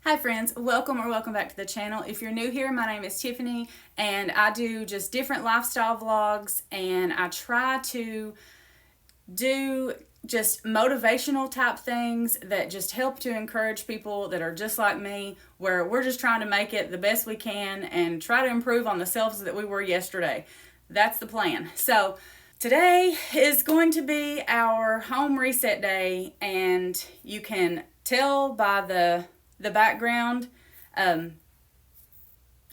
Hi friends, welcome back to the channel. If you're new here, my name is Tiffany and I do just different lifestyle vlogs, and I try to do just motivational type things that just help to encourage people that are just like me, where we're just trying to make it the best we can and try to improve on the selves that we were yesterday. That's the plan. So today is going to be our home reset day, and you can tell by the background,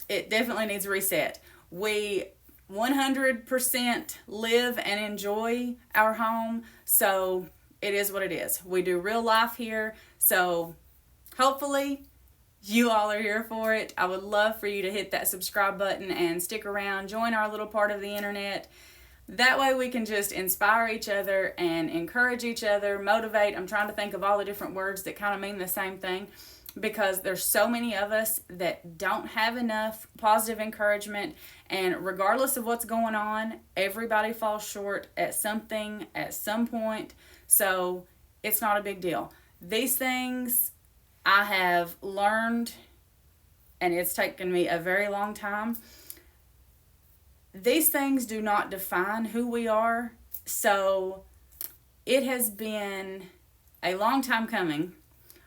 it definitely needs a reset. We 100% live and enjoy our home, so it is what it is. We do real life here, so hopefully you all are here for it. I would love for you to hit that subscribe button and stick around, join our little part of the internet. That way we can just inspire each other and encourage each other, motivate. I'm trying to think of all the different words that kind of mean the same thing, because there's so many of us that don't have enough positive encouragement, and regardless of what's going on, everybody falls short at something at some point, so it's not a big deal. These things I have learned, and it's taken me a very long time. These things do not define who we are, so it has been a long time coming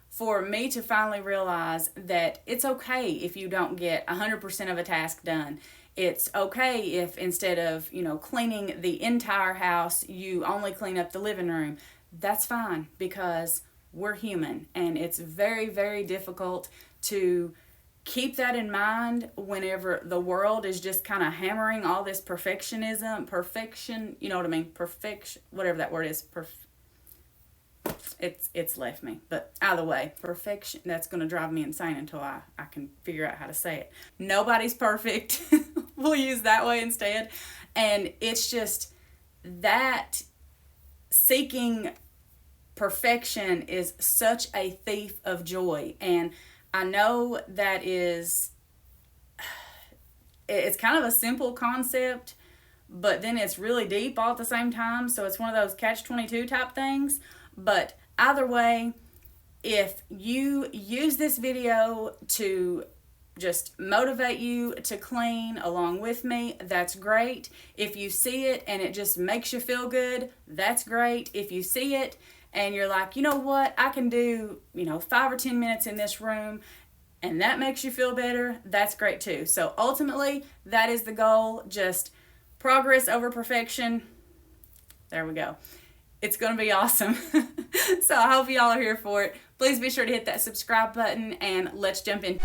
for me to finally realize that it's okay if you don't get 100% of a task done. It's okay if instead of, cleaning the entire house, you only clean up the living room. That's fine, because we're human, and it's very, very difficult to keep that in mind whenever the world is just kind of hammering all this perfection, you know what I mean? Perfection, whatever that word is. It's left me, but either way, perfection, that's going to drive me insane until I can figure out how to say it. Nobody's perfect. We'll use that way instead. And it's just that seeking perfection is such a thief of joy. And I know that it's kind of a simple concept, but then it's really deep all at the same time. So it's one of those catch-22 type things. But either way, if you use this video to just motivate you to clean along with me, that's great. If you see it and it just makes you feel good, that's great. If you see it and you're like, you know what, I can do, 5 or 10 minutes in this room, and that makes you feel better, that's great too. So ultimately, that is the goal, just progress over perfection. There we go. It's going to be awesome. So I hope y'all are here for it. Please be sure to hit that subscribe button, and let's jump in.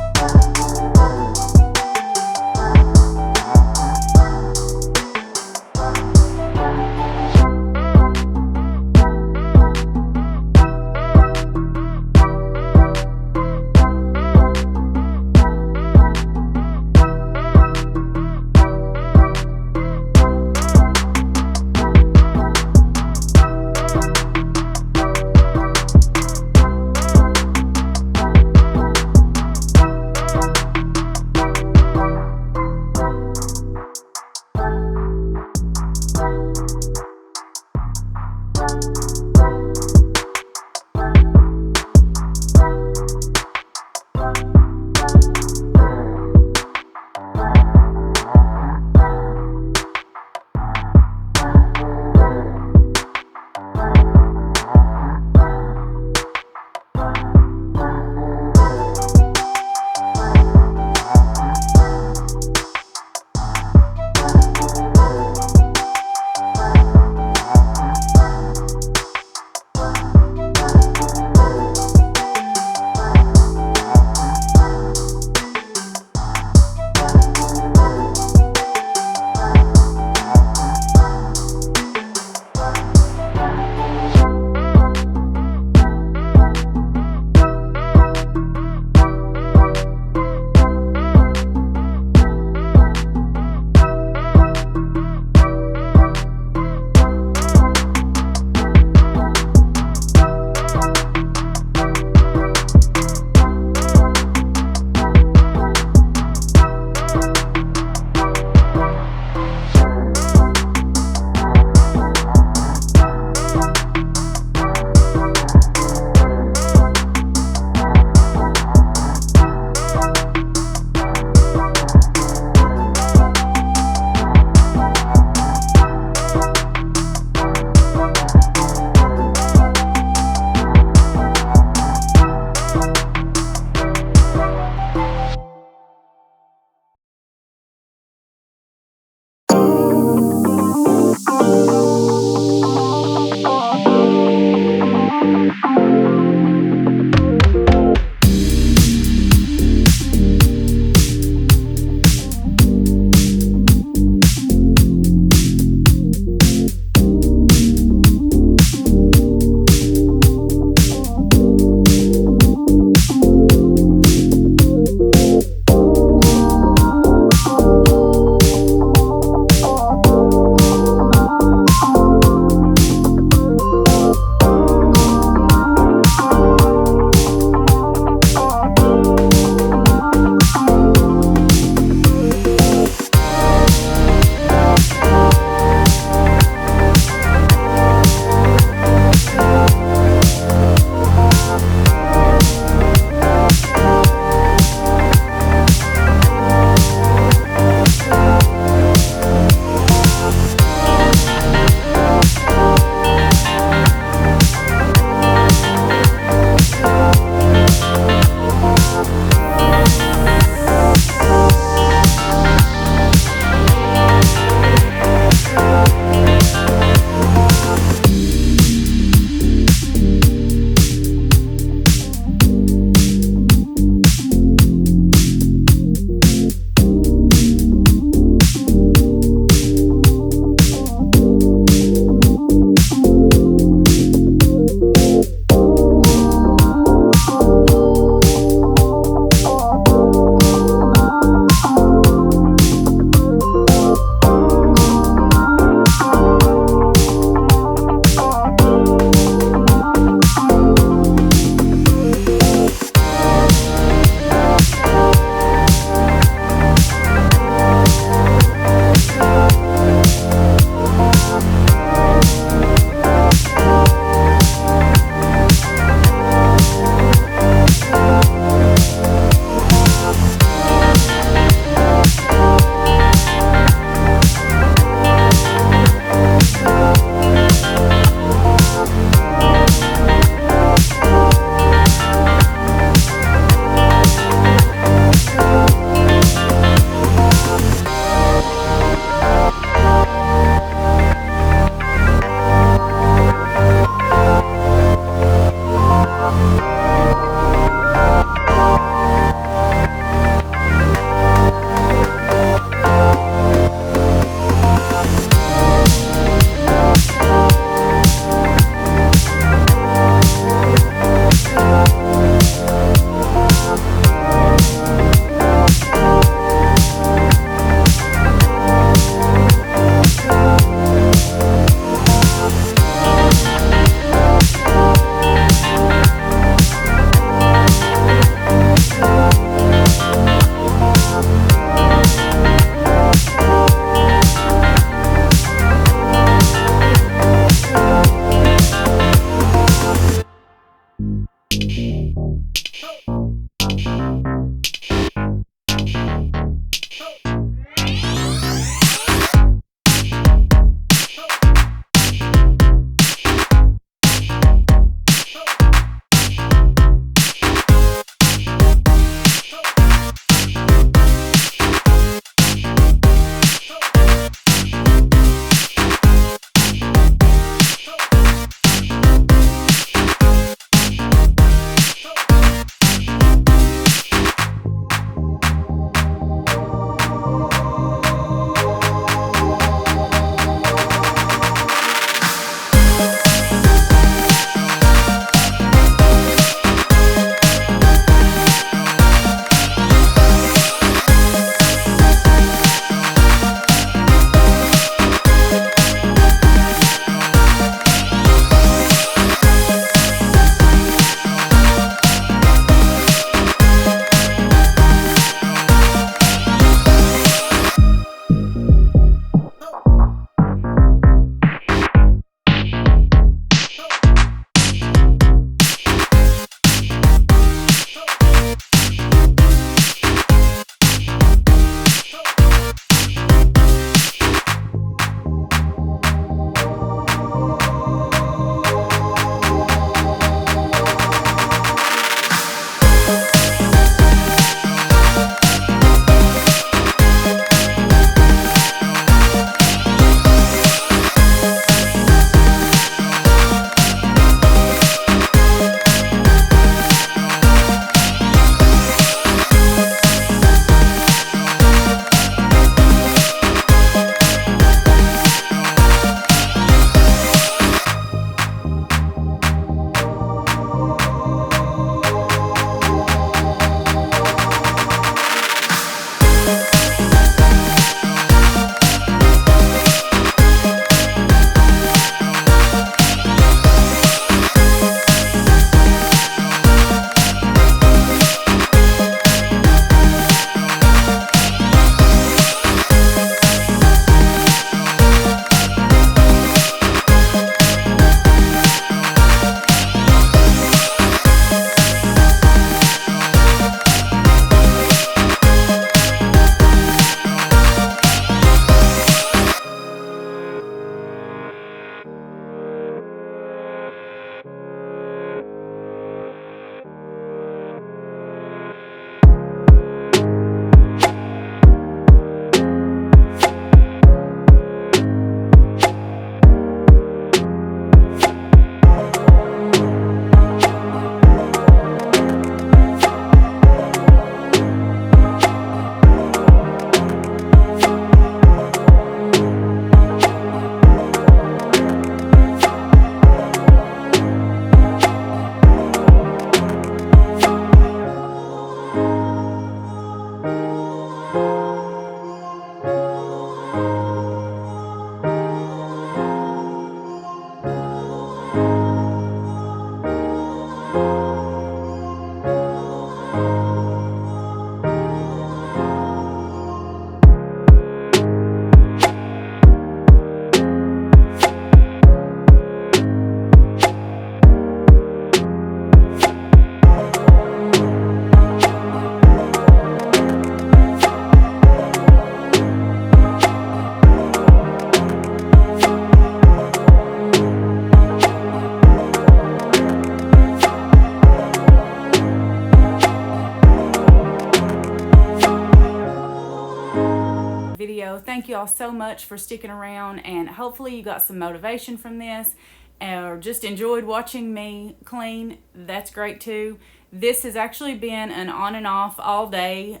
thank you all so much for sticking around, and hopefully you got some motivation from this or just enjoyed watching me clean. That's great too. This has actually been an on and off all day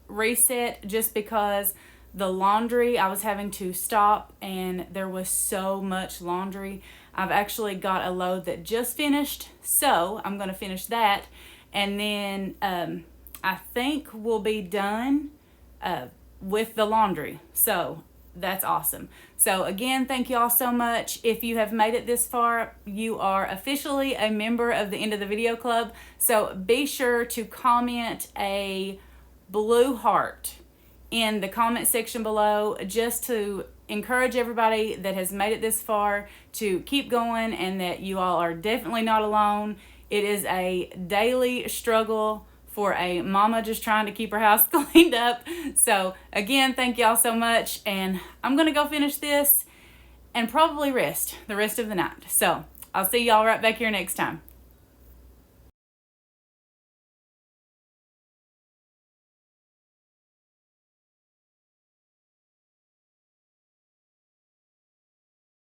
reset, just because the laundry, I was having to stop and there was so much laundry. I've actually got a load that just finished, so I'm going to finish that, and then I think we'll be done with the laundry. So that's awesome. So again, thank you all so much. If you have made it this far, you are officially a member of the End of the Video Club. So be sure to comment a blue heart in the comment section below, just to encourage everybody that has made it this far to keep going, and that you all are definitely not alone. It is a daily struggle for a mama just trying to keep her house cleaned up. So again, thank y'all so much, and I'm gonna go finish this and probably rest the rest of the night. So I'll see y'all right back here next time.